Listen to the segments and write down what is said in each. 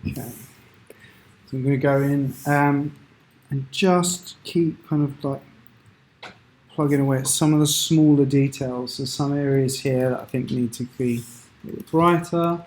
Okay, so I'm going to go in and just keep kind of like plugging away at some of the smaller details. There's some areas here that I think need to be a little brighter.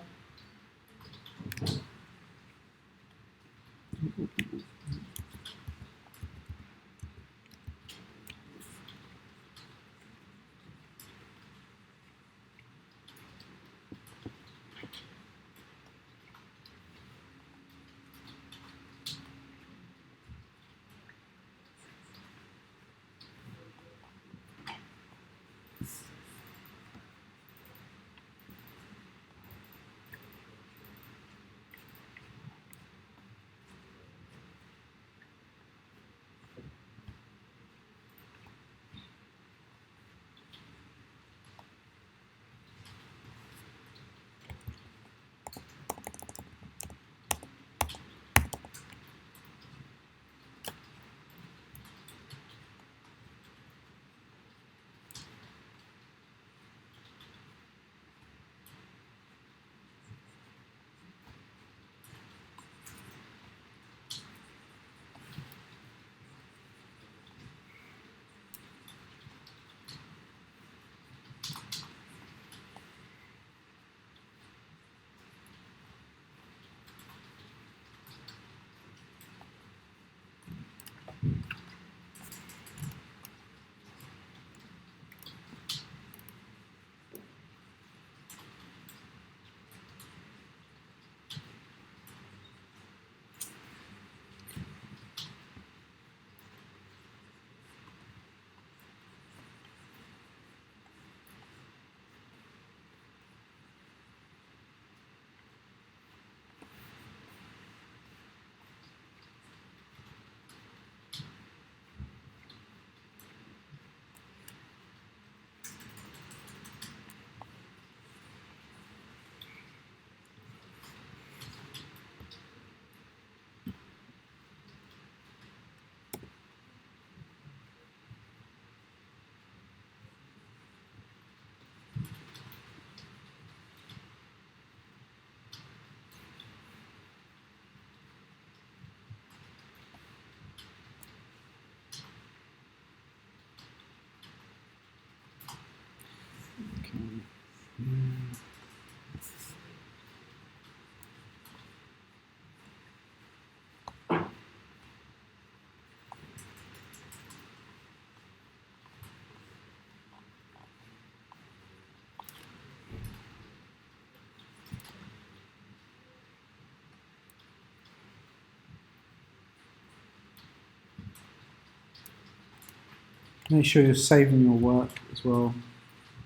Make sure you're saving your work as well.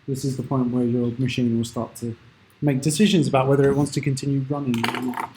This is the point where your machine will start to make decisions about whether it wants to continue running or not.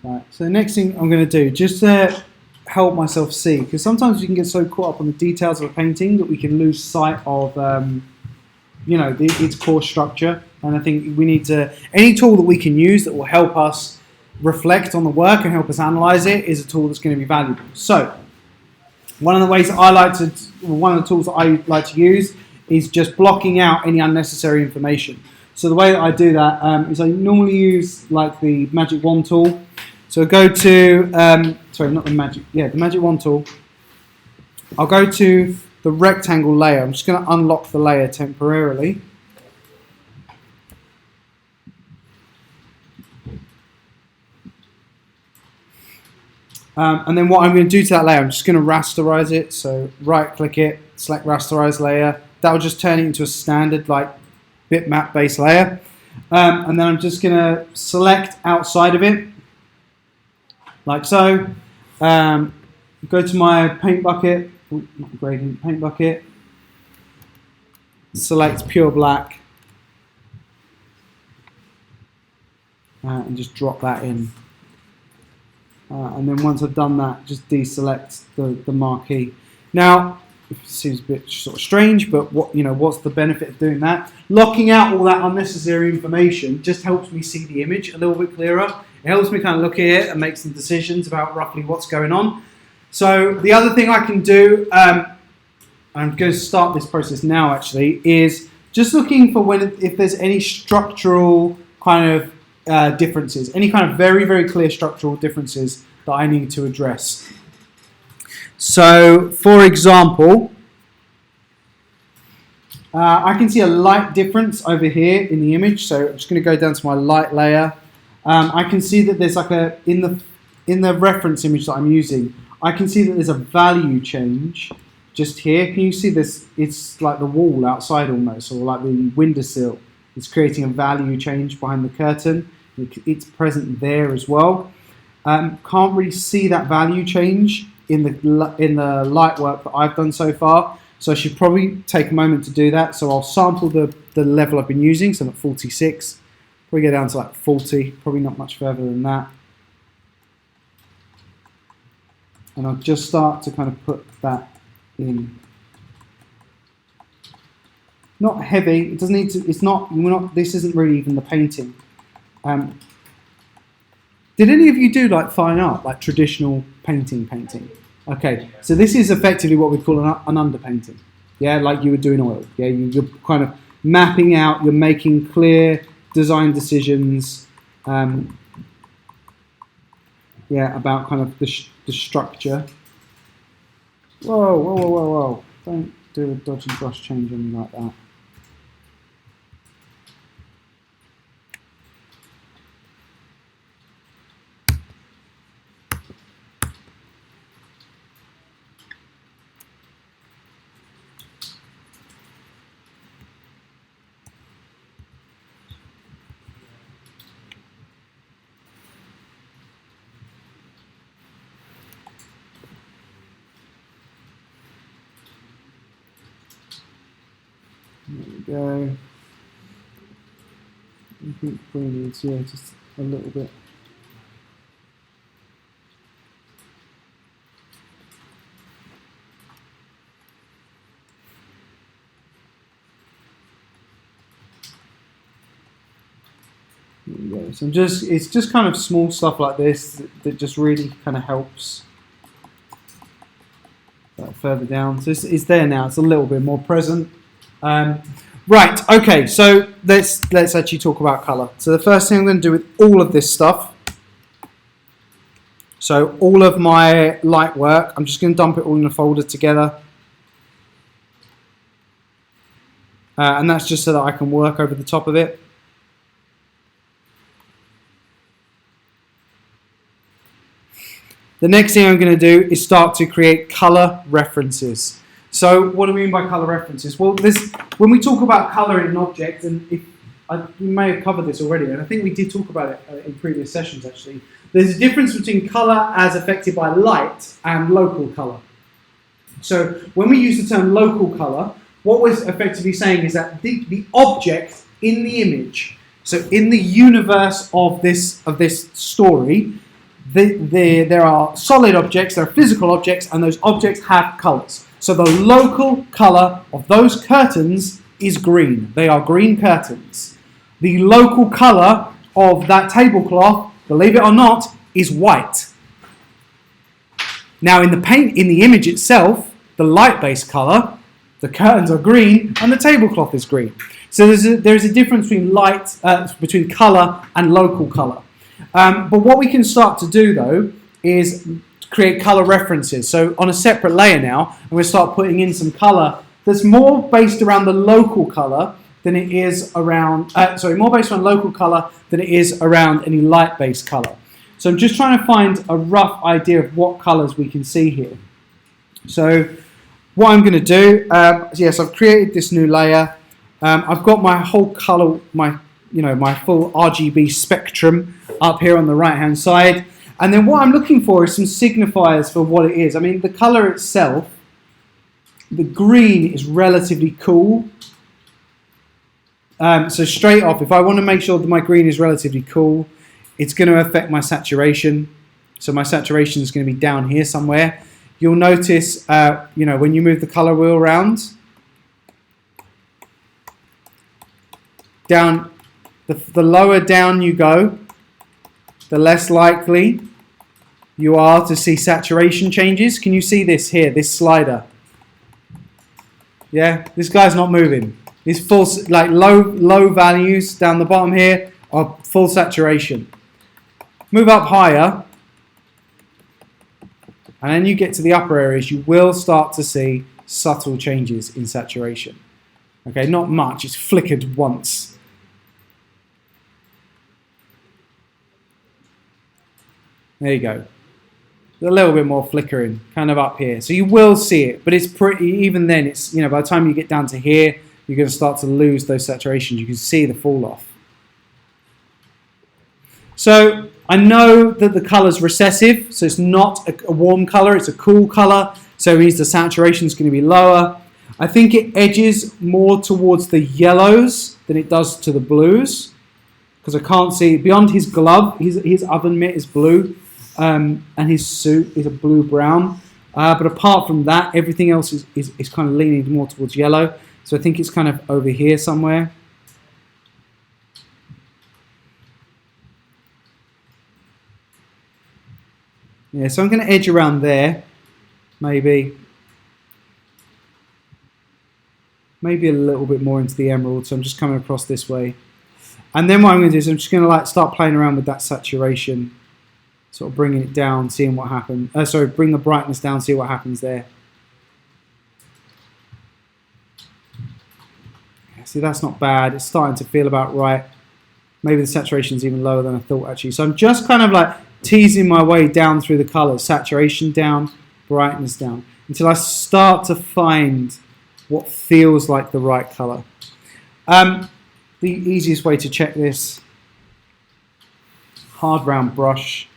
Right, so the next thing I'm going to do, just to help myself see, because sometimes we can get so caught up on the details of a painting that we can lose sight of, its core structure. And I think we need to, any tool that we can use that will help us reflect on the work and help us analyze it is a tool that's going to be valuable. So, one of the tools that I like to use is just blocking out any unnecessary information. So the way that I do that is I normally use like the magic wand tool. So I go to, the magic wand tool. I'll go to the rectangle layer. I'm just going to unlock the layer temporarily. And then what I'm going to do to that layer, I'm just going to rasterize it. So right click it, select rasterize layer. That will just turn it into a standard like bitmap based layer. And then I'm just going to select outside of it, like so. Go to my paint bucket, not gradient, paint bucket. Select pure black. And just drop that in. And then once I've done that, just deselect the marquee. Now, it seems a bit sort of strange, but what's the benefit of doing that? Locking out all that unnecessary information just helps me see the image a little bit clearer. It helps me kind of look at it and make some decisions about roughly what's going on. So the other thing I can do, I'm going to start this process now actually, is just looking for if there's any structural kind of differences, any kind of very, very clear structural differences that I need to address. So, for example, I can see a light difference over here in the image. So I'm just going to go down to my light layer. I can see that there's like in the reference image that I'm using, I can see that there's a value change just here. Can you see this? It's like the wall outside almost, or like the windowsill. It's creating a value change behind the curtain. It's present there as well. Can't really see that value change in the light work that I've done so far. So I should probably take a moment to do that. So I'll sample the level I've been using. So I'm at 46. Probably go down to like 40. Probably not much further than that. And I'll just start to kind of put that in. Not heavy. It doesn't need to. It's not. We're not. This isn't really even the painting. Did any of you do like fine art, like traditional painting? Okay, so this is effectively what we call an underpainting. Yeah, like you would do in oil. Yeah, you're kind of mapping out. You're making clear design decisions. Yeah, about kind of the structure. Whoa! Don't do a dodgy brush change on me like that. There we go. I think we need, yeah, just a little bit. There we go. So it's just kind of small stuff like this that just really kind of helps. Further down, so it's there now. It's a little bit more present. Right, okay, so let's actually talk about colour. So the first thing I'm going to do with all of this stuff, so all of my light work, I'm just going to dump it all in a folder together. And that's just so that I can work over the top of it. The next thing I'm going to do is start to create colour references. So what do we mean by colour references? Well, when we talk about colour in an object, and we may have covered this already, and I think we did talk about it in previous sessions actually, there's a difference between colour as affected by light and local colour. So when we use the term local colour, what we're effectively saying is that the object in the image, so in the universe of this story, there are solid objects, there are physical objects, and those objects have colours. So the local colour of those curtains is green. They are green curtains. The local colour of that tablecloth, believe it or not, is white. Now in the image itself, the light-based colour, the curtains are green and the tablecloth is green. So there's a difference between colour and local colour. But what we can start to do though is create color references. So on a separate layer now, I'm going to start putting in some color that's more based around the local color than it is around, more based on local color than it is around any light-based color. So I'm just trying to find a rough idea of what colors we can see here. So what I'm going to do, yes, I've created this new layer. I've got my whole color, my full RGB spectrum up here on the right-hand side. And then what I'm looking for is some signifiers for what it is. I mean, the color itself, the green is relatively cool. So straight off, if I want to make sure that my green is relatively cool, it's going to affect my saturation. So my saturation is going to be down here somewhere. You'll notice, when you move the color wheel around, down, the lower down you go, the less likely you are to see saturation changes. Can you see this here, this slider? Yeah, this guy's not moving. It's full, like low values down the bottom here are full saturation. Move up higher, and then you get to the upper areas, you will start to see subtle changes in saturation. Okay, not much, it's flickered once. There you go. A little bit more flickering, kind of up here. So you will see it, but it's pretty, even then, it's, by the time you get down to here, you're going to start to lose those saturations. You can see the fall off. So I know that the color's recessive, so it's not a warm color, it's a cool color, so it means the saturation is going to be lower. I think it edges more towards the yellows than it does to the blues, because I can't see, beyond his glove, his oven mitt is blue, and his suit is a blue-brown. But apart from that, everything else is kind of leaning more towards yellow. So I think it's kind of over here somewhere. Yeah, so I'm going to edge around there, maybe a little bit more into the emerald. So I'm just coming across this way. And then what I'm going to do is I'm just going to start playing around with that saturation, sort of bringing it down, seeing what happens. Bring the brightness down, see what happens there. See, that's not bad. It's starting to feel about right. Maybe the saturation is even lower than I thought, actually. So I'm just kind of like teasing my way down through the colors. Saturation down, brightness down, until I start to find what feels like the right color. The easiest way to check this, hard round brush.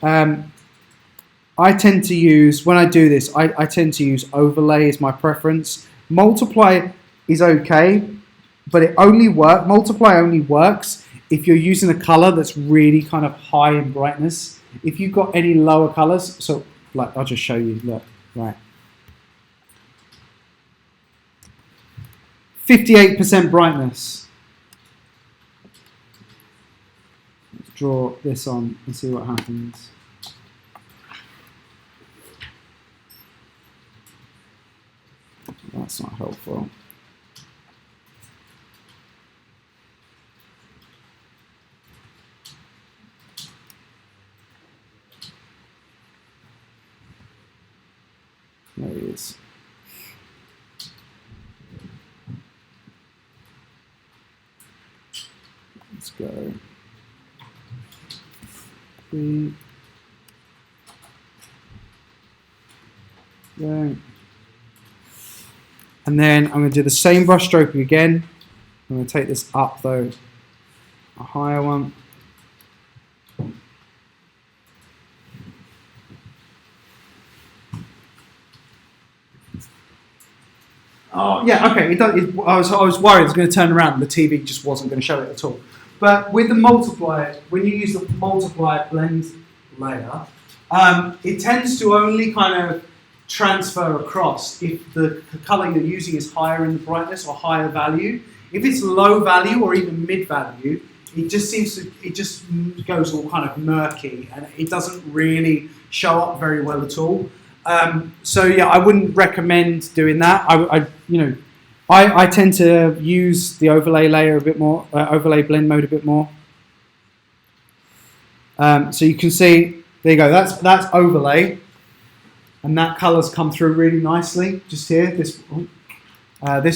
I tend to use, when I do this, I tend to use overlay as my preference. Multiply is okay, but multiply only works if you're using a color that's really kind of high in brightness. If you've got any lower colors, so like I'll just show you, look, right. 58% brightness. Let's draw this on and see what happens. That's not helpful. There he is. Let's go. There. And then I'm going to do the same brush stroke again. I'm going to take this up though, a higher one. Oh yeah, okay. I was worried it was going to turn around and the TV just wasn't going to show it at all. But with the multiplier, when you use the multiplier blend layer, it tends to only kind of transfer across if the color you're using is higher in the brightness or higher value. If it's low value or even mid value, it just goes all kind of murky and it doesn't really show up very well at all. So yeah, I wouldn't recommend doing that. I tend to use the overlay layer a bit more, overlay blend mode a bit more. So you can see There you go. That's overlay, and that colour's come through really nicely. Just here, this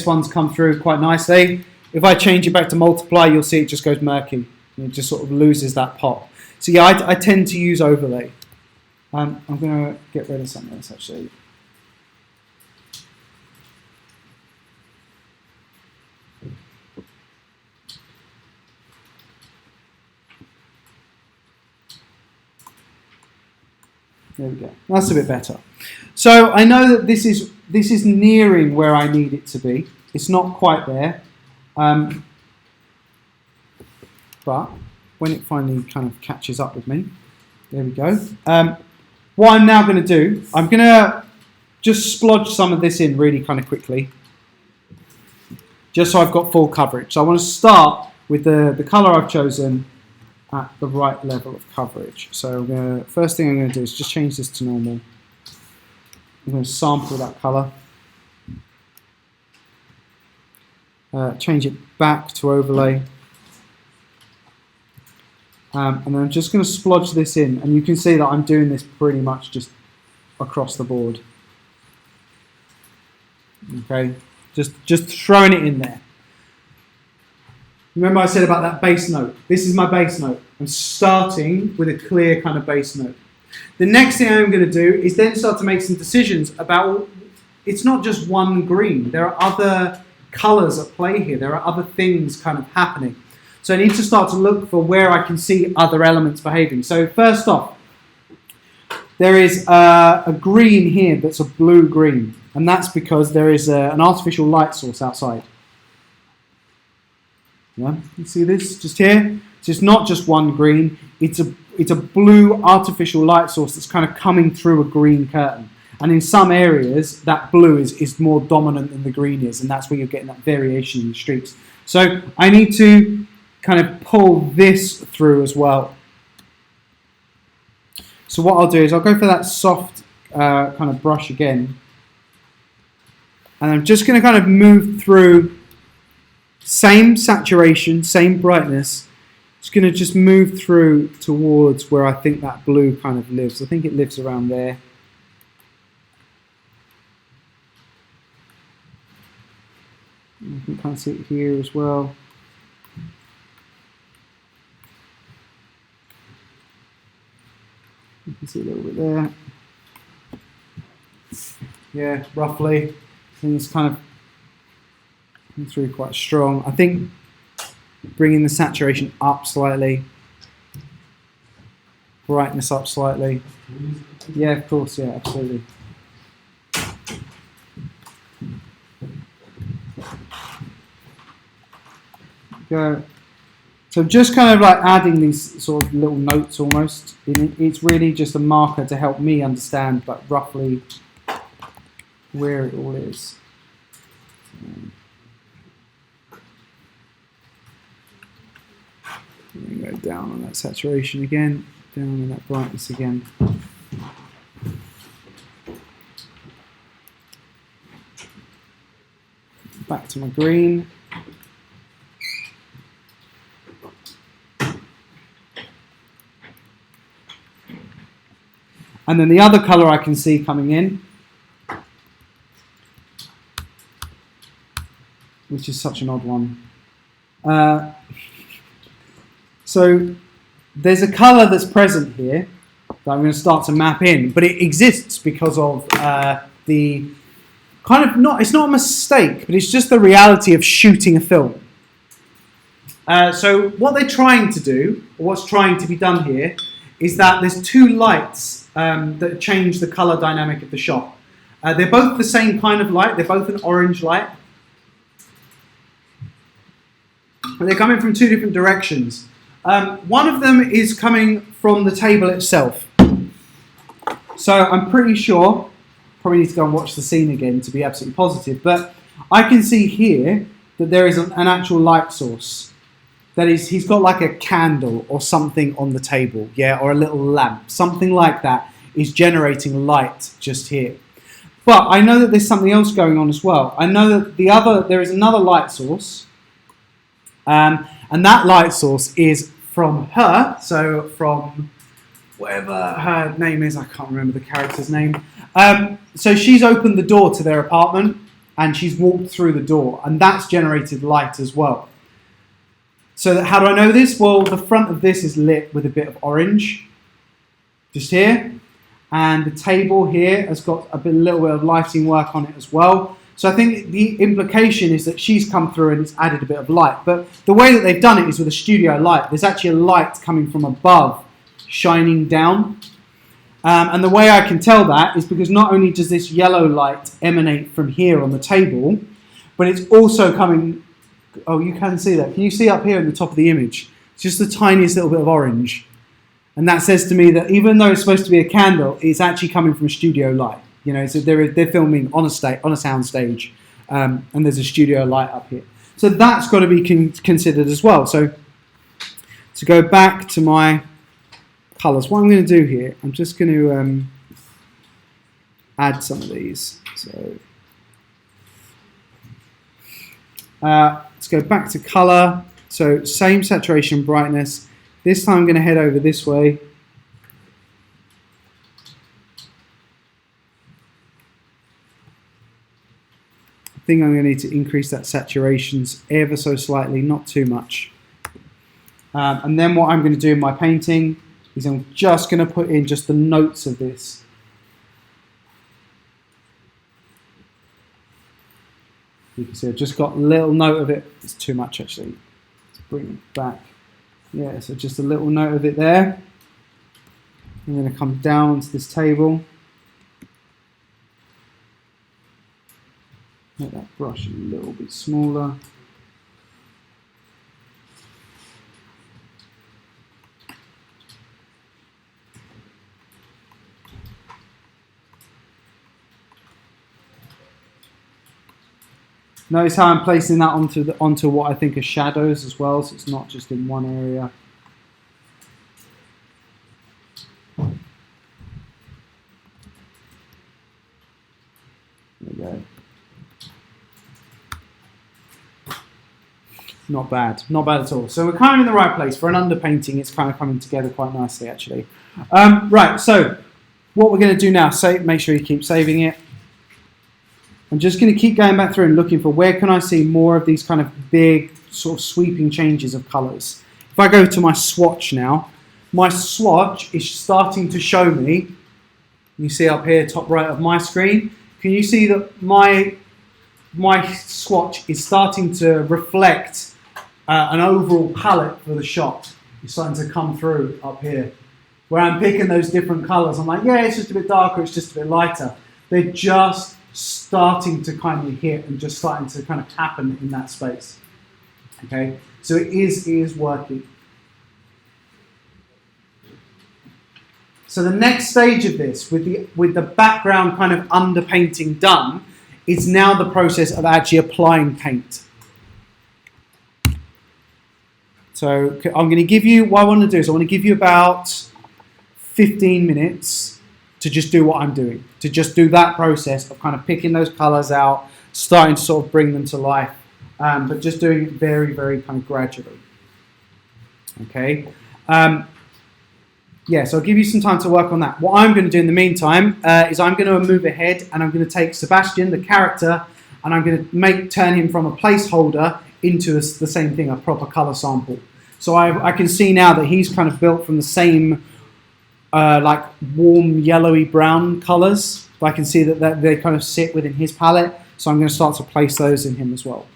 one's come through quite nicely. If I change it back to multiply, you'll see it just goes murky. It just sort of loses that pop. So yeah, I tend to use overlay. I'm going to get rid of something else actually. There we go. That's a bit better. So I know that this is nearing where I need it to be. It's not quite there. But when it finally kind of catches up with me, there we go. What I'm now going to do, I'm going to just splodge some of this in really kind of quickly, just so I've got full coverage. So I want to start with the colour I've chosen at the right level of coverage. So first thing I'm going to do is just change this to normal. I'm going to sample that colour. Change it back to overlay. And then I'm just going to splodge this in. And you can see that I'm doing this pretty much just across the board. Okay, just throwing it in there. Remember I said about that bass note. This is my bass note. I'm starting with a clear kind of bass note. The next thing I'm going to do is then start to make some decisions about, it's not just one green. There are other colours at play here. There are other things kind of happening. So I need to start to look for where I can see other elements behaving. So first off, there is a green here that's a blue-green. And that's because there is an artificial light source outside. Yeah, you see this just here? So it's not just one green. It's a blue artificial light source that's kind of coming through a green curtain. And in some areas, that blue is more dominant than the green is. And that's where you're getting that variation in the streaks. So I need to kind of pull this through as well. So what I'll do is I'll go for that soft kind of brush again. And I'm just going to kind of move through, same saturation, same brightness. Just going to just move through towards where I think that blue kind of lives. I think it lives around there. You can kind of see it here as well. You can see a little bit there. Yeah, roughly. I think it's kind of coming through quite strong. I think bringing the saturation up slightly, brightness up slightly. Yeah, of course, yeah, absolutely. Go. So just kind of like adding these sort of little notes almost. It's really just a marker to help me understand like roughly where it all is. Go down on that saturation again, down on that brightness again. Back to my green. And then the other colour I can see coming in, which is such an odd one. So there's a colour that's present here that I'm going to start to map in, but it exists because of the kind of it's not a mistake, but it's just the reality of shooting a film. So what they're trying to do, or what's trying to be done here, is that there's two lights that change the colour dynamic of the shot. They're both the same kind of light. They're both an orange light. But they're coming from two different directions. One of them is coming from the table itself. So I'm pretty sure, probably need to go and watch the scene again to be absolutely positive, but I can see here that there is an actual light source. That is, he's got like a candle or something on the table, yeah, or a little lamp, something like that is generating light just here. But I know that there's something else going on as well. I know that there is another light source, and that light source is from her, so from whatever her name is, I can't remember the character's name. So she's opened the door to their apartment and she's walked through the door, and that's generated light as well. So how do I know this? Well, the front of this is lit with a bit of orange, just here. And the table here has got a little bit of lighting work on it as well. So I think the implication is that she's come through and it's added a bit of light. But the way that they've done it is with a studio light. There's actually a light coming from above, shining down. And the way I can tell that is because not only does this yellow light emanate from here on the table, but it's also coming... Oh, you can see that. Can you see up here at the top of the image? It's just the tiniest little bit of orange. And that says to me that even though it's supposed to be a candle, it's actually coming from a studio light. You know, so they're filming on a sound stage, and there's a studio light up here. So that's got to be considered as well. So to go back to my colours, what I'm going to do here, I'm just going to add some of these. So let's go back to colour. So same saturation, brightness. This time I'm going to head over this way. I think I'm going to need to increase that saturations ever so slightly, not too much. And then what I'm going to do in my painting is I'm just going to put in just the notes of this. You can see I've just got a little note of it. It's too much actually. Let's bring it back. Yeah, so just a little note of it there. I'm going to come down onto this table. Make that brush a little bit smaller. Notice how I'm placing that onto what I think are shadows as well, so it's not just in one area. There we go. Not bad at all. So we're kind of in the right place. For an underpainting, it's kind of coming together quite nicely actually. Right, so what we're going to do now, make sure you keep saving it. I'm just going to keep going back through and looking for where can I see more of these kind of big sort of sweeping changes of colours. If I go to my swatch now, my swatch is starting to show me, you see up here top right of my screen, can you see that my swatch is starting to reflect an overall palette for the shot. It's starting to come through up here. Where I'm picking those different colours, I'm like, yeah, it's just a bit darker, it's just a bit lighter. They're just starting to kind of hit and just starting to kind of happen in that space. Okay, so it is working. So the next stage of this, with the background kind of underpainting done, is now the process of actually applying paint. So I'm going to give you, what I want to do is I want to give you about 15 minutes to just do what I'm doing, to just do that process of kind of picking those colours out, starting to sort of bring them to life, but just doing it very, very kind of gradually. Okay. Yeah, so I'll give you some time to work on that. What I'm going to do in the meantime is I'm going to move ahead and I'm going to take Sebastian, the character, and I'm going to turn him from a placeholder into the same thing, a proper colour sample. So I can see now that he's kind of built from the same like warm yellowy brown colours. I can see that they kind of sit within his palette, so I'm going to start to place those in him as well.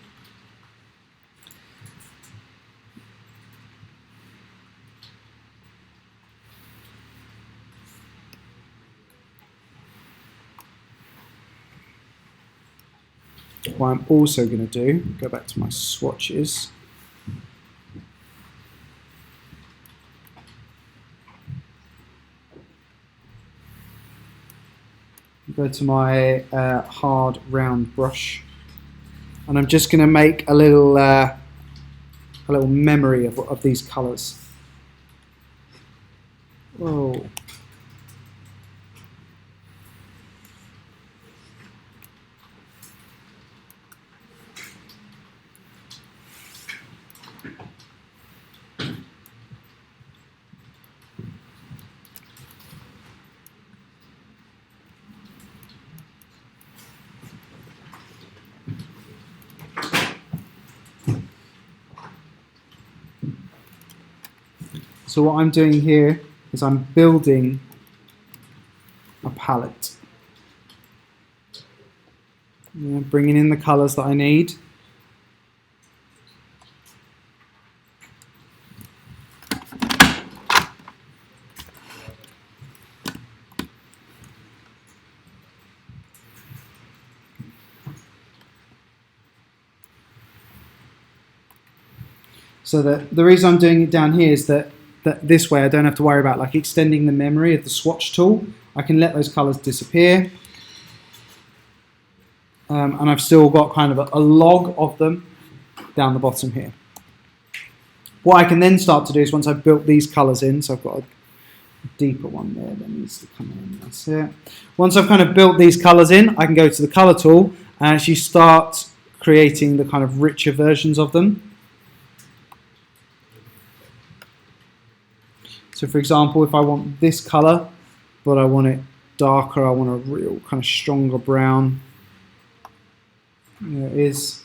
What I'm also going to do, go back to my swatches. Go to my hard round brush, and I'm just going to make a little memory of these colours. Whoa. So what I'm doing here is I'm building a palette. Bringing in the colours that I need. So the reason I'm doing it down here is that this way I don't have to worry about like extending the memory of the swatch tool. I can let those colours disappear. And I've still got kind of a log of them down the bottom here. What I can then start to do is once I've built these colours in, so I've got a deeper one there that needs to come in, that's it. Once I've kind of built these colours in, I can go to the colour tool and actually start creating the kind of richer versions of them. So for example, if I want this colour, but I want it darker, I want a real kind of stronger brown, there it is,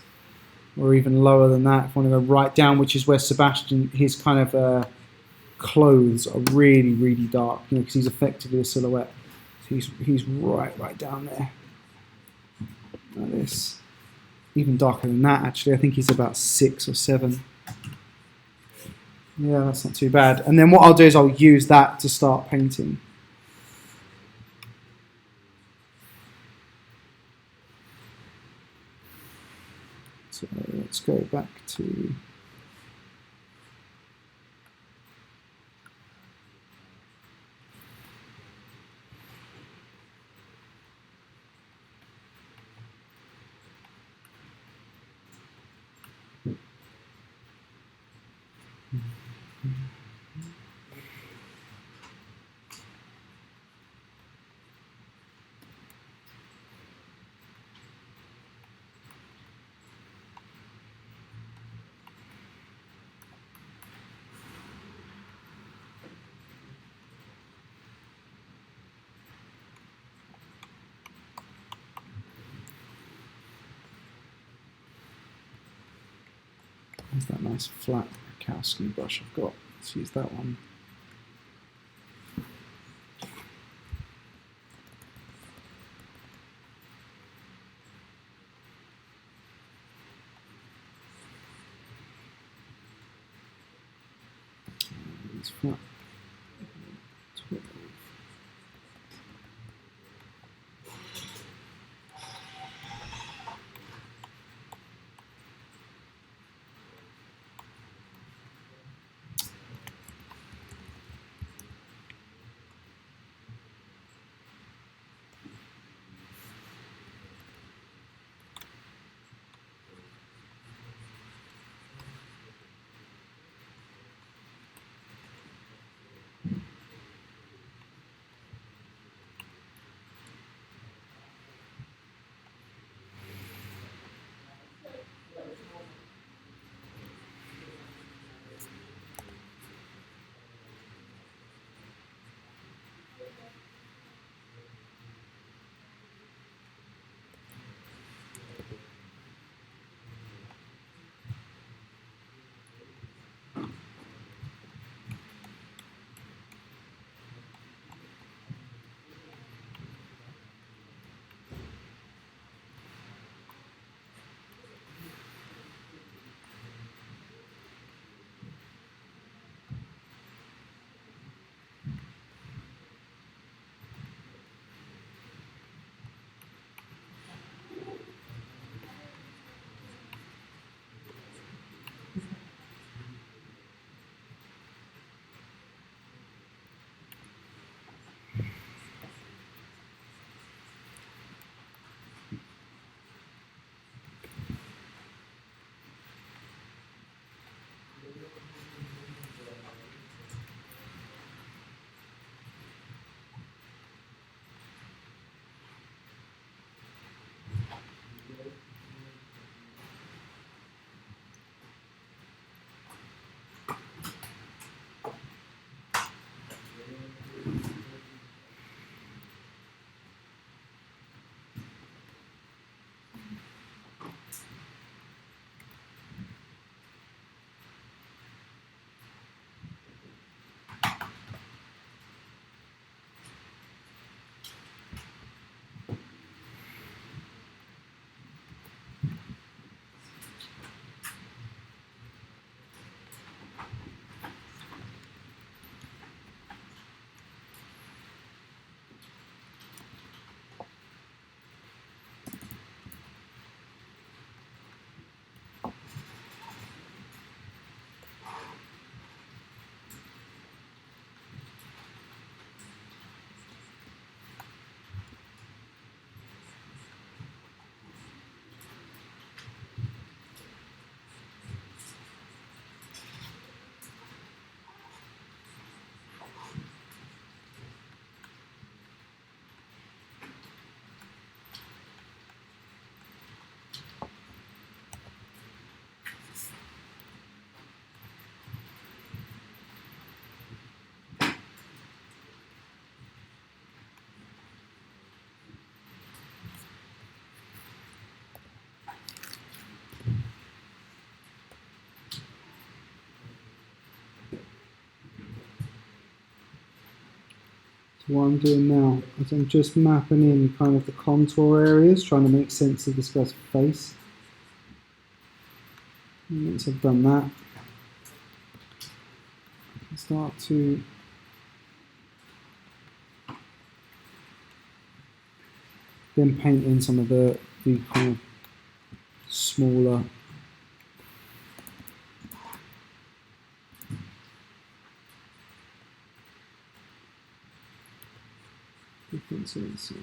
or even lower than that. If I want to go right down, which is where Sebastian, his kind of clothes are really, really dark, you know, because he's effectively a silhouette. So he's right down there. Like this. Even darker than that, actually. I think he's about 6 or 7. Yeah, that's not too bad. And then what I'll do is I'll use that to start painting. So let's go back to... There's that nice flat Kowski brush I've got. Let's use that one. It's flat. 12. what I'm doing now is I'm just mapping in kind of the contour areas, trying to make sense of this guy's face. And once I've done that, I can start to then paint in some of the kind of smaller differences.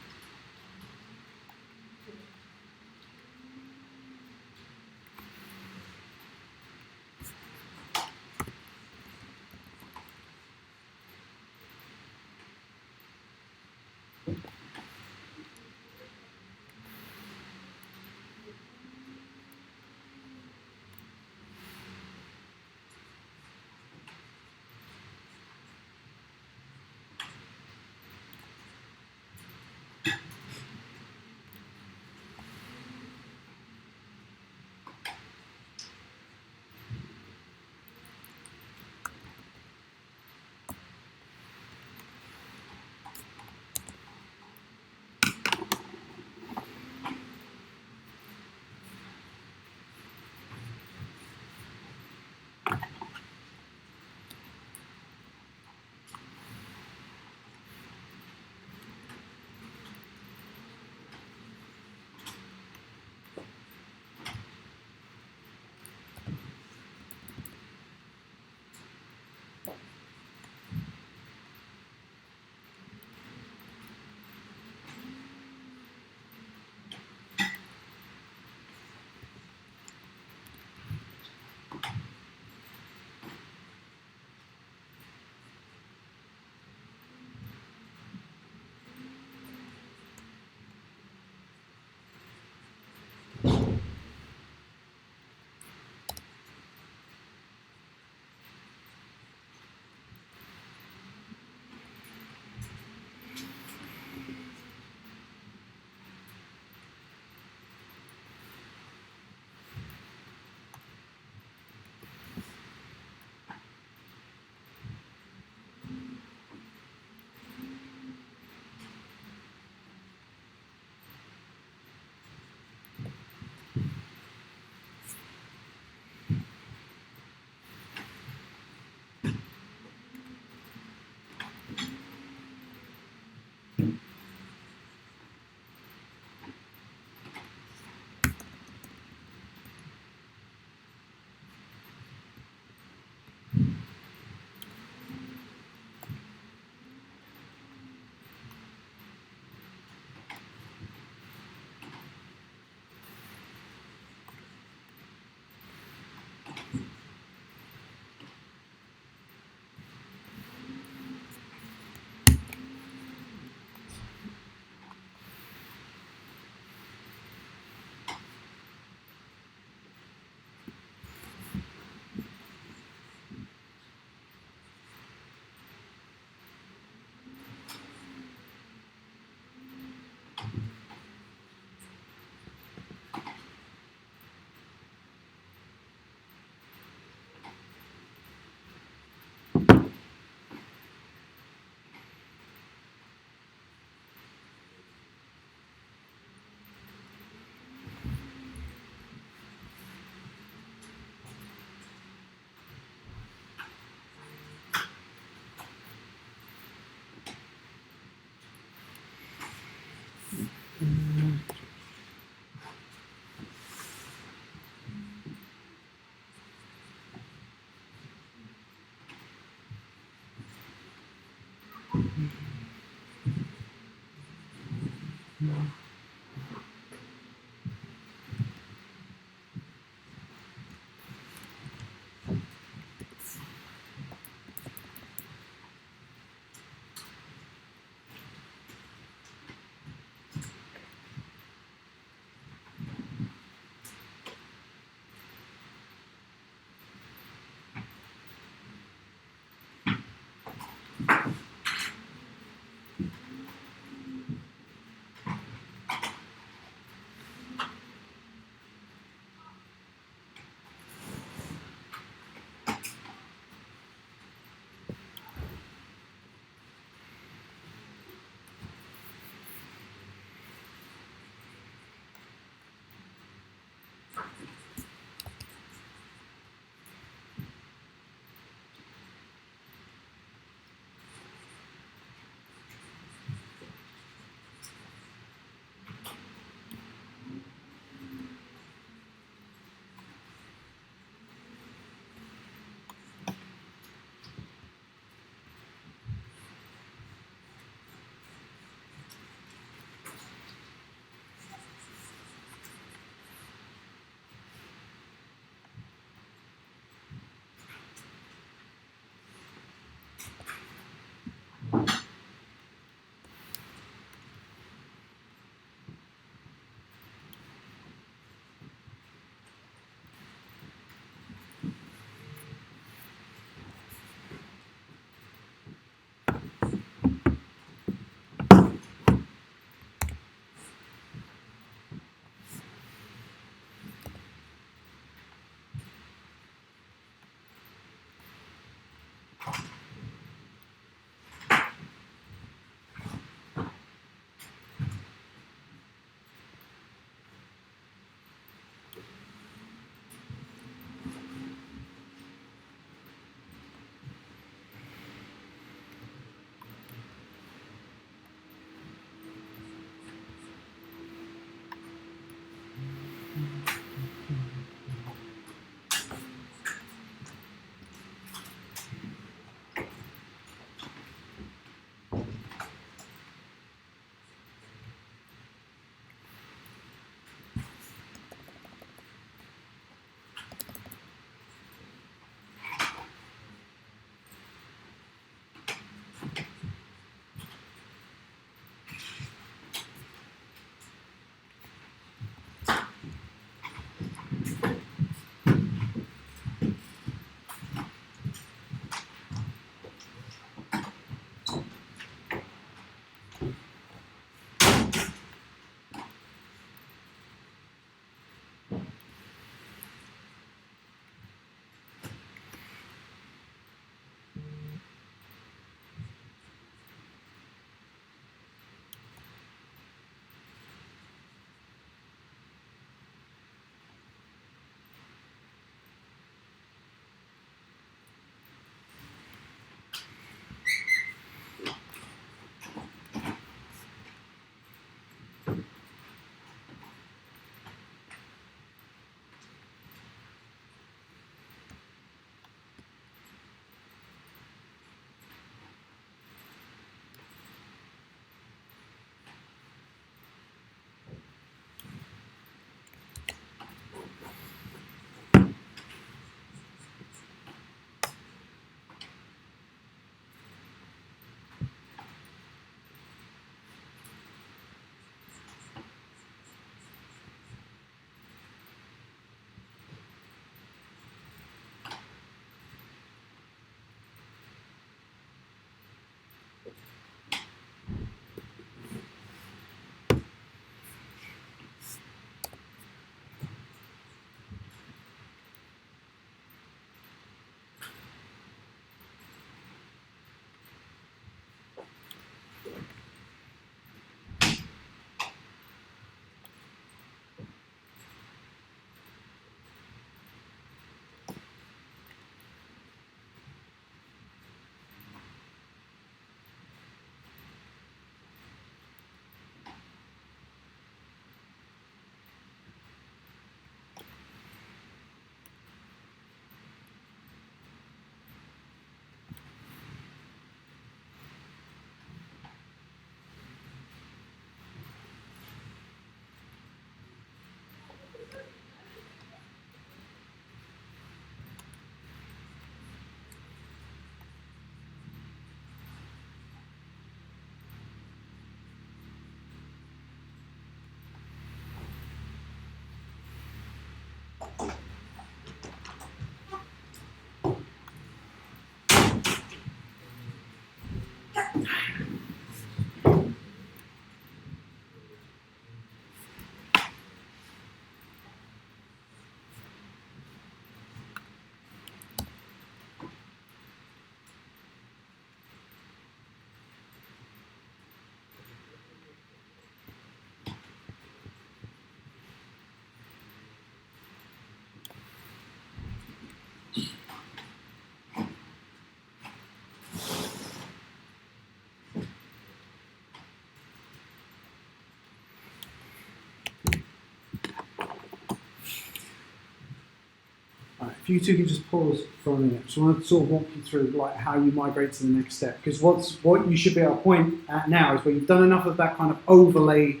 if you two could just pause for a minute, so I want to sort of walk you through like how you migrate to the next step. Because what you should be at a point at now is where you've done enough of that kind of overlay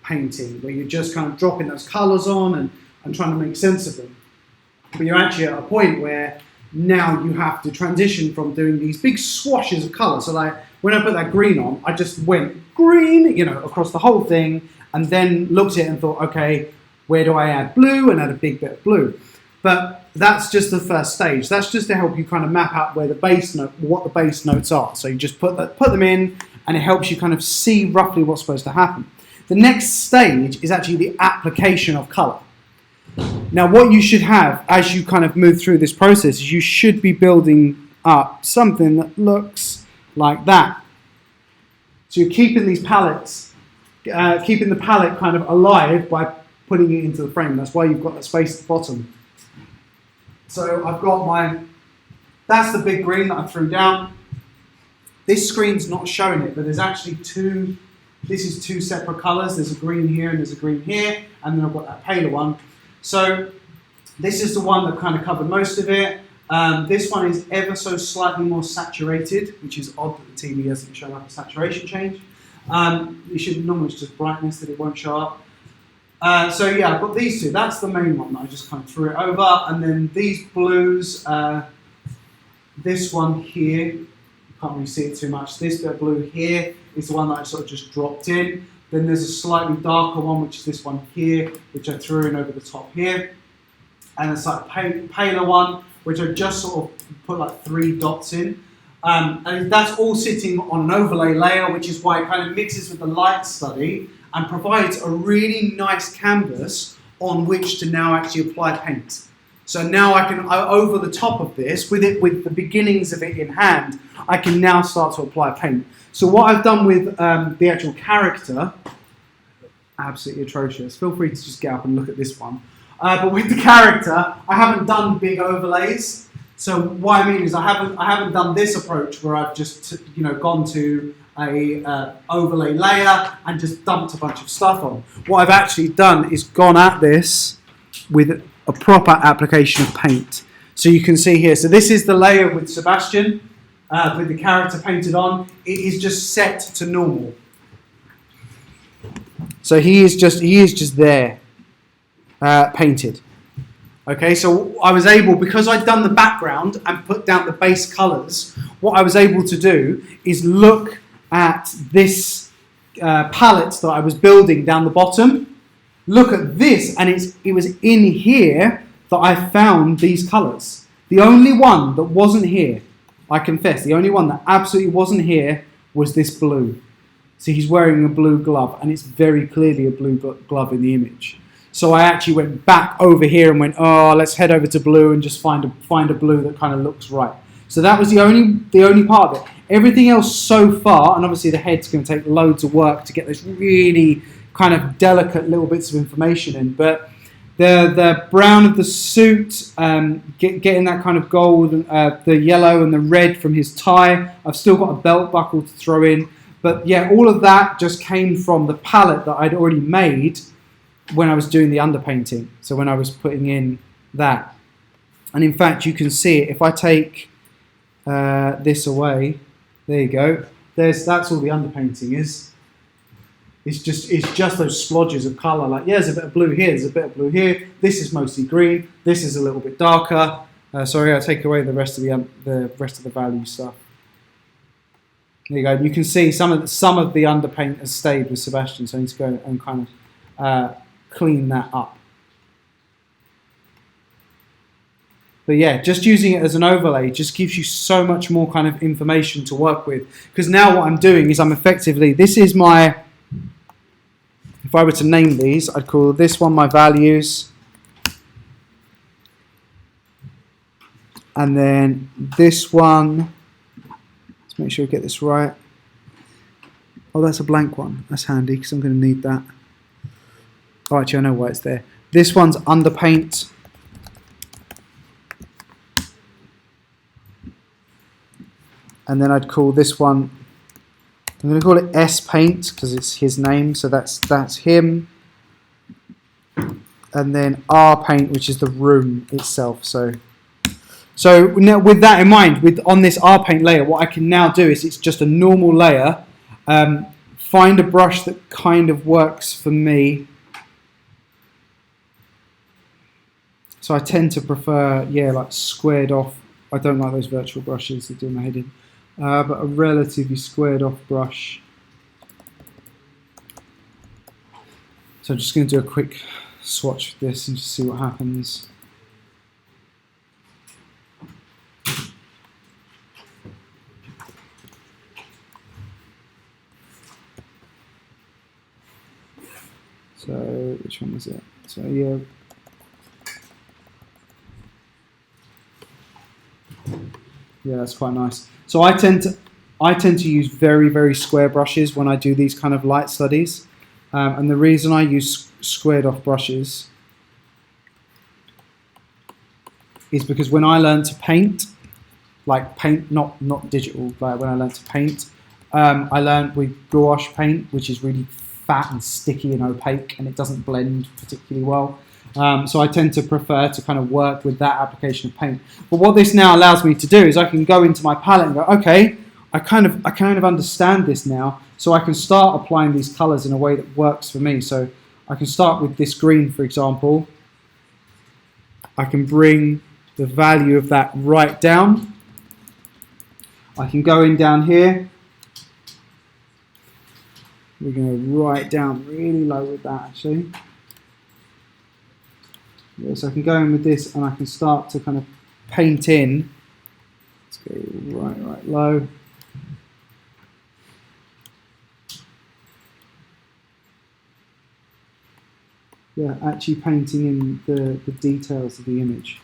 painting, where you're just kind of dropping those colours on and trying to make sense of them. But you're actually at a point where now you have to transition from doing these big swashes of colour. So like when I put that green on, I just went green, you know, across the whole thing, and then looked at it and thought, okay, where do I add blue? And add a big bit of blue. But that's just the first stage. That's just to help you kind of map out where the bass note, what the bass notes are. So you just put them in, and it helps you kind of see roughly what's supposed to happen. The next stage is actually the application of colour. Now, what you should have as you kind of move through this process is you should be building up something that looks like that. So you're keeping these palettes, keeping the palette kind of alive by putting it into the frame. That's why you've got that space at the bottom. So I've got that's the big green that I threw down. This screen's not showing it, but there's actually this is two separate colours. There's a green here and there's a green here, and then I've got that paler one. So this is the one that kind of covered most of it. This one is ever so slightly more saturated, which is odd that the TV hasn't shown up a saturation change. You should normally it's just brightness that it won't show up. So yeah, I've got these two. That's the main one that I just kind of threw it over. And then these blues, this one here, you can't really see it too much. This bit of blue here is the one that I sort of just dropped in. Then there's a slightly darker one, which is this one here, which I threw in over the top here. And a slightly paler one, which I just sort of put like 3 dots in. And that's all sitting on an overlay layer, which is why it kind of mixes with the light study and provides a really nice canvas on which to now actually apply paint. So now I can, over the top of this, with the beginnings of it in hand, I can now start to apply paint. So what I've done with the actual character, absolutely atrocious. Feel free to just get up and look at this one. But with the character, I haven't done big overlays. So what I mean is I haven't done this approach where I've just gone to a overlay layer and just dumped a bunch of stuff on. What I've actually done is gone at this with a proper application of paint. So you can see here. So this is the layer with Sebastian. With the character painted on, it is just set to normal. So he is just there, painted. Okay, so I was able, because I'd done the background and put down the base colours, what I was able to do is look at this palette that I was building down the bottom. Look at this, and it was in here that I found these colours. The only one that wasn't here, I confess, the only one that absolutely wasn't here was this blue. So he's wearing a blue glove, and it's very clearly a blue glove in the image. So I actually went back over here and went, oh, let's head over to blue and just find a blue that kind of looks right. So that was the only part of it. Everything else so far, and obviously the head's going to take loads of work to get this really kind of delicate little bits of information in, but the brown of the suit, getting that kind of gold, the yellow and the red from his tie. I've still got a belt buckle to throw in. But yeah, all of that just came from the palette that I'd already made when I was doing the underpainting. So when I was putting in that. And in fact, you can see it. If I take this away, there you go. That's all the underpainting is. It's just those splodges of colour. Like, yeah, there's a bit of blue here, there's a bit of blue here. This is mostly green. This is a little bit darker. Sorry, I'll take away the rest of the value stuff. There you go. You can see some of the underpaint has stayed with Sebastian, so I need to go and kind of clean that up. But yeah, just using it as an overlay just gives you so much more kind of information to work with. Because now what I'm doing is this is my, if I were to name these, I'd call this one my values. And then this one, let's make sure I get this right. Oh, that's a blank one. That's handy because I'm going to need that. Oh, actually, I know why it's there. This one's underpaint. And then I'd call this one, I'm going to call it S paint because it's his name, so that's him. And then R paint, which is the room itself. So So now with that in mind, on this R paint layer, what I can now do is it's just a normal layer. Find a brush that kind of works for me. So I tend to prefer, like squared off. I don't like those virtual brushes that do my head in. But a relatively squared off brush. So I'm just going to do a quick swatch of this and just see what happens. So which one was it? So yeah, that's quite nice. So I tend to use very, very square brushes when I do these kind of light studies, and the reason I use squared off brushes is because when I learned to paint, like paint, not digital, like when I learned to paint, I learned with gouache paint, which is really fat and sticky and opaque, and it doesn't blend particularly well. So I tend to prefer to kind of work with that application of paint. But what this now allows me to do is I can go into my palette and go, okay, I kind of understand this now, so I can start applying these colors in a way that works for me. So I can start with this green, for example. I can bring the value of that right down. I can go in down here. We're going to right down really low with that actually. Yeah, so I can go in with this and I can start to kind of paint in. Let's go right low. Yeah, actually painting in the details of the image.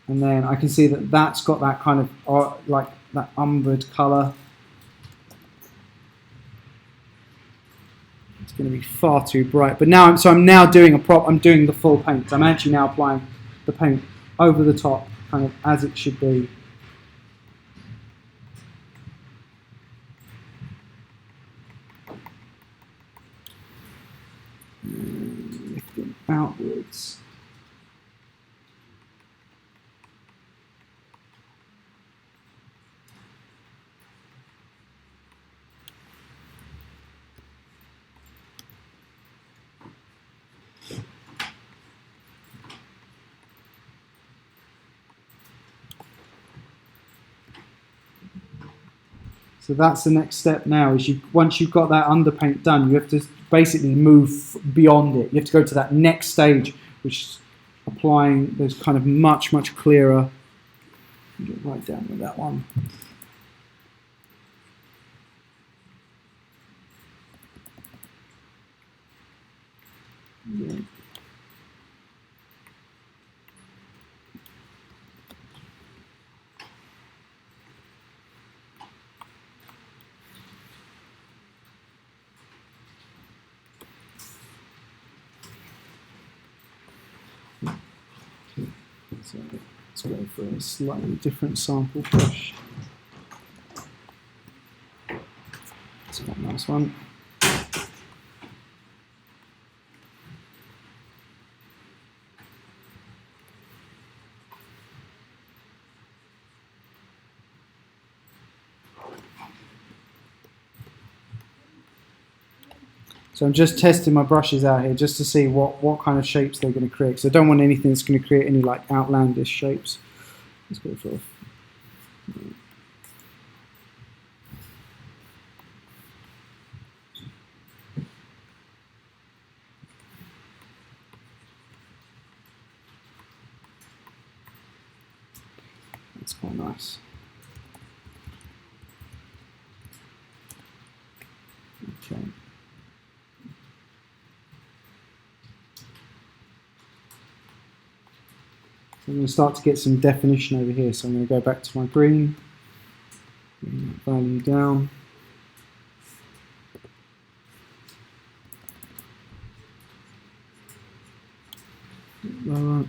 And then I can see that that's got that kind of like that umbered color. It's going to be far too bright. But now I'm now doing I'm doing the full paint. I'm actually now applying the paint over the top, kind of as it should be. And lifting outwards. So that's the next step now, is once you've got that underpaint done, you have to basically move beyond it. You have to go to that next stage, which is applying those kind of much clearer. Get right down with that one. Yeah. So let's go for a slightly different sample brush. That's quite a nice one. So I'm just testing my brushes out here just to see what kind of shapes they're going to create. So I don't want anything that's going to create any like outlandish shapes. Let's go for that's quite nice. Okay. So I'm going to start to get some definition over here. So I'm going to go back to my green, bring that value down. Lower.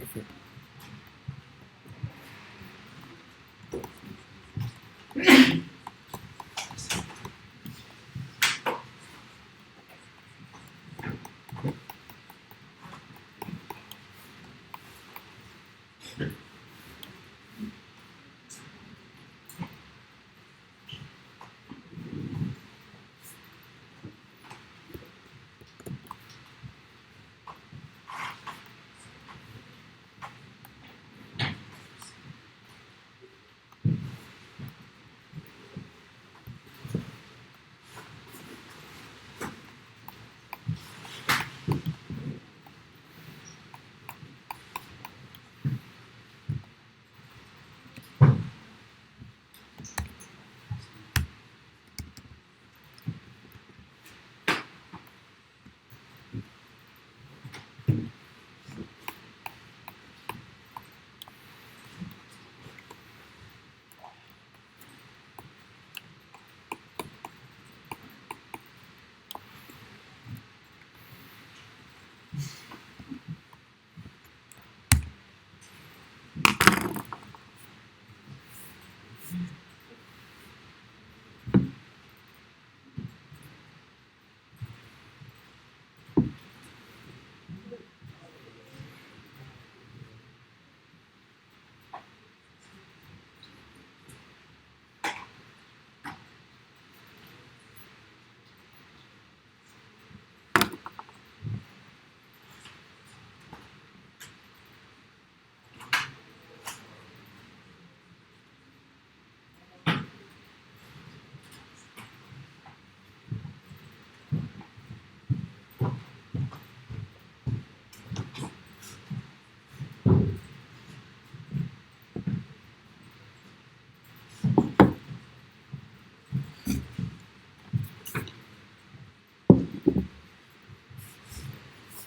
Go for it.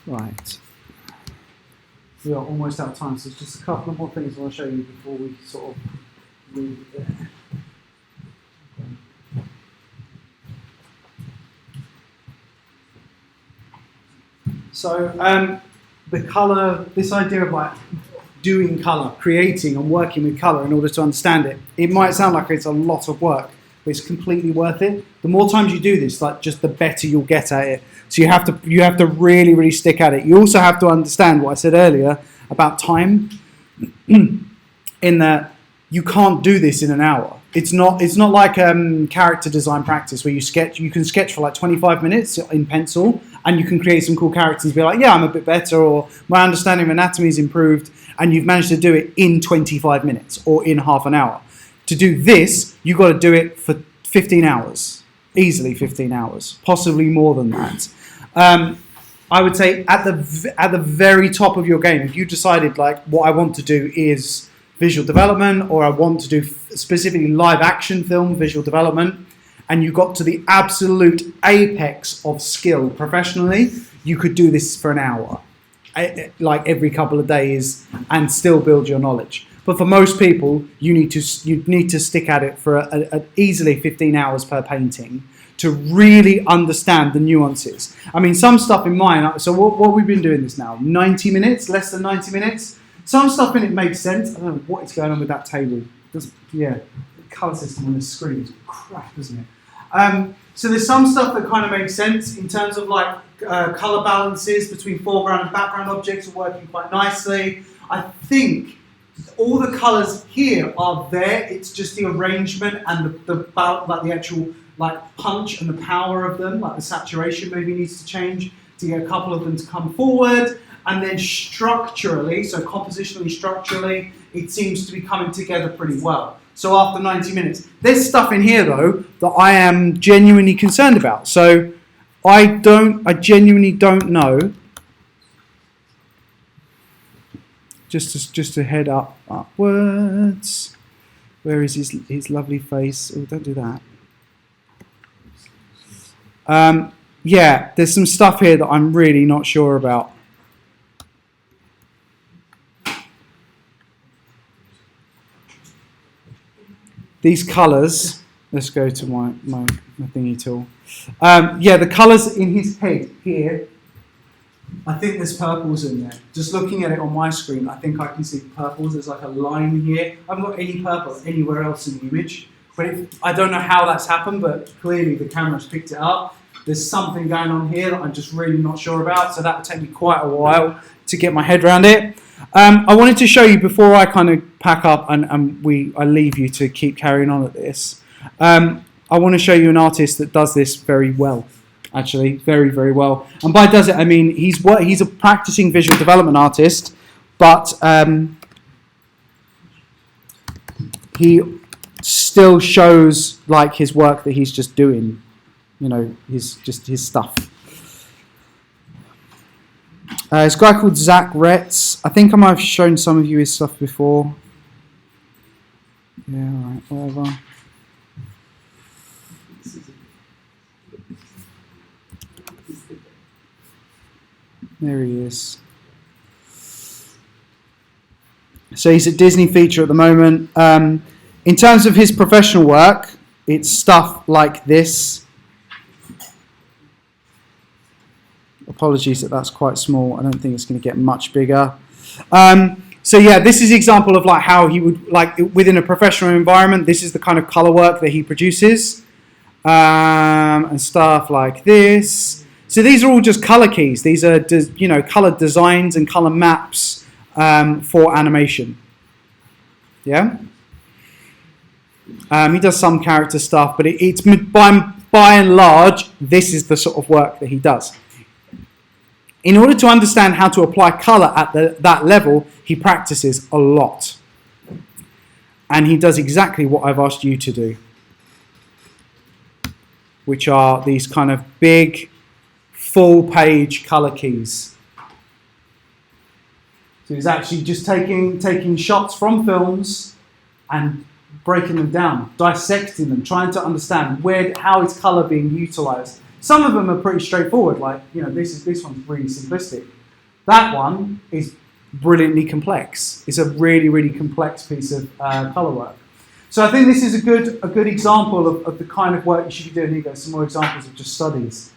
Right. We are almost out of time, so there's just a couple of more things I want to show you before we sort of leave it there. So the colour, this idea of like doing colour, creating and working with colour in order to understand it, it might sound like it's a lot of work, but it's completely worth it. The more times you do this, like just the better you'll get at it. So you have to really, really stick at it. You also have to understand what I said earlier about time, in that you can't do this in an hour. It's not like character design practice where you can sketch for like 25 minutes in pencil and you can create some cool characters, be like, yeah, I'm a bit better, or my understanding of anatomy is improved, and you've managed to do it in 25 minutes or in half an hour. To do this, you've got to do it for 15 hours, easily 15 hours, possibly more than that. I would say at the very top of your game, if you decided like what I want to do is visual development, or I want to do specifically live action film visual development, and you got to the absolute apex of skill professionally, you could do this for an hour, like every couple of days, and still build your knowledge. But for most people, you need to stick at it for easily 15 hours per painting to really understand the nuances. I mean, some stuff in mine, so what we've been doing this now, 90 minutes, less than 90 minutes. Some stuff in it makes sense. I don't know what is going on with that table. The colour system on the screen is crap, isn't it? So there's some stuff that kind of makes sense in terms of like colour balances between foreground and background objects are working quite nicely. I think all the colours here are there. It's just the arrangement and the actual like punch and the power of them, like the saturation maybe needs to change to get a couple of them to come forward. And then structurally, so compositionally, structurally, it seems to be coming together pretty well. So after 90 minutes, there's stuff in here though that I am genuinely concerned about. So I genuinely don't know. Just to head upwards. Where is his lovely face? Oh, don't do that. Yeah, there's some stuff here that I'm really not sure about. These colours, let's go to my thingy tool. Yeah, the colours in his head here, I think there's purples in there. Just looking at it on my screen, I think I can see purples. There's like a line here. I haven't got any purple anywhere else in the image. But I don't know how that's happened, but clearly the camera's picked it up. There's something going on here that I'm just really not sure about, so that will take me quite a while to get my head around it. I wanted to show you before I kind of pack up and I leave you to keep carrying on at this. I want to show you an artist that does this very well. Actually, very, very well. And by does it, I mean he's a practicing visual development artist, but he still shows like his work that he's just doing, you know, his stuff. This guy called Zach Retz. I think I might have shown some of you his stuff before. Yeah, all right, whatever. There he is. So he's at Disney Feature at the moment. In terms of his professional work, it's stuff like this. Apologies that that's quite small. I don't think it's going to get much bigger. So yeah, this is an example of like how he would, like within a professional environment, this is the kind of color work that he produces. And stuff like this. So these are all just color keys. These are, you know, color designs and color maps for animation. Yeah. He does some character stuff, but it's by and large, this is the sort of work that he does. In order to understand how to apply color at that level, he practices a lot. And he does exactly what I've asked you to do, which are these kind of big, full-page color keys. So he's actually just taking shots from films and breaking them down, dissecting them, trying to understand how is color being utilized. Some of them are pretty straightforward, like, you know, this one's really simplistic. That one is brilliantly complex. It's a really, really complex piece of color work. So I think this is a good example of the kind of work you should be doing. Here you go, some more examples of just studies.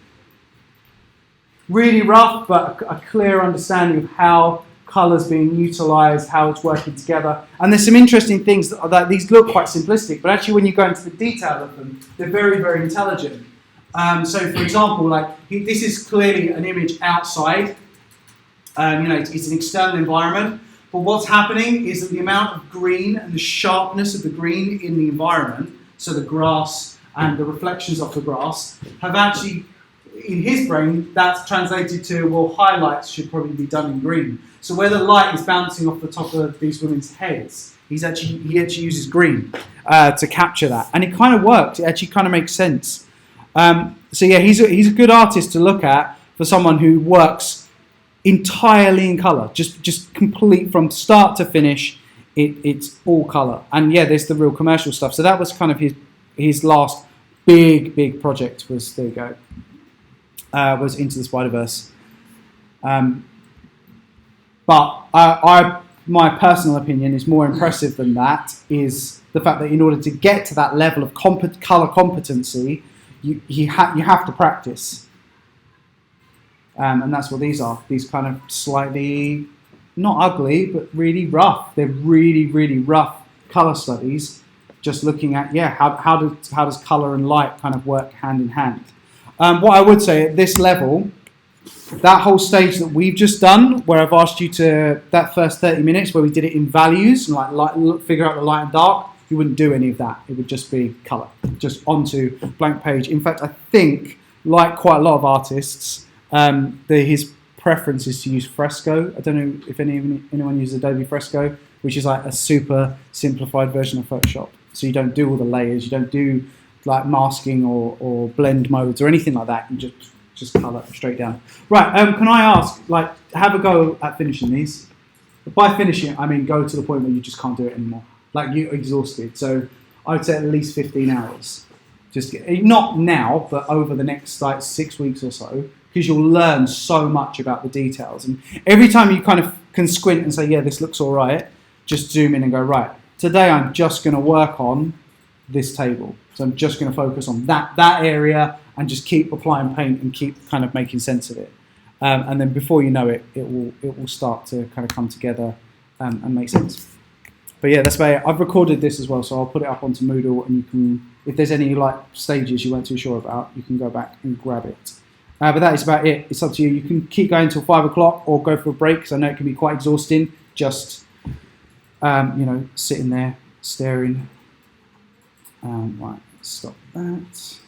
Really rough, but a clear understanding of how colour's being utilised, how it's working together. And there's some interesting things that these look quite simplistic, but actually when you go into the detail of them, they're very, very intelligent. So for example, this is clearly an image outside. You know, it's an external environment. But what's happening is that the amount of green and the sharpness of the green in the environment, so the grass and the reflections of the grass, have actually, in his brain, that's translated to, well, highlights should probably be done in green. So where the light is bouncing off the top of these women's heads, he actually uses green to capture that. And it kind of works. It actually kind of makes sense. So yeah, he's a good artist to look at for someone who works entirely in colour, just complete from start to finish. It's all colour, and yeah, there's the real commercial stuff. So that was kind of his last big project. Was there you go. Was Into the Spider-Verse. But my personal opinion is more impressive than that. Is the fact that in order to get to that level of colour competency, you have to practice. And that's what these are. These kind of slightly, not ugly, but really rough. They're really, really rough colour studies. Just looking at, how does colour and light kind of work hand in hand. What I would say at this level, that whole stage that we've just done, where I've asked you to, that first 30 minutes where we did it in values, and figure out the light and dark, you wouldn't do any of that. It would just be colour, just onto blank page. In fact, I think, like quite a lot of artists, his preference is to use Fresco. I don't know if anyone uses Adobe Fresco, which is like a super simplified version of Photoshop. So you don't do all the layers, you don't do like masking or blend modes or anything like that. You just colour straight down. Right, can I ask, have a go at finishing these? By finishing, I mean go to the point where you just can't do it anymore. Like you're exhausted. So I would say at least 15 hours. Not now, but over the next 6 weeks or so, because you'll learn so much about the details. And every time you kind of can squint and say, yeah, this looks all right, just zoom in and go, right, today I'm just going to work on this table. So I'm just going to focus on that area and just keep applying paint and keep kind of making sense of it. and then before you know it, it will start to kind of come together and make sense. But yeah, that's about it. I've recorded this as well, so I'll put it up onto Moodle, and you can, if there's any like stages you weren't too sure about, you can go back and grab it. But that is about it. It's up to you. You can keep going till 5 o'clock or go for a break, because I know it can be quite exhausting. Just sitting there staring. Right, stop that.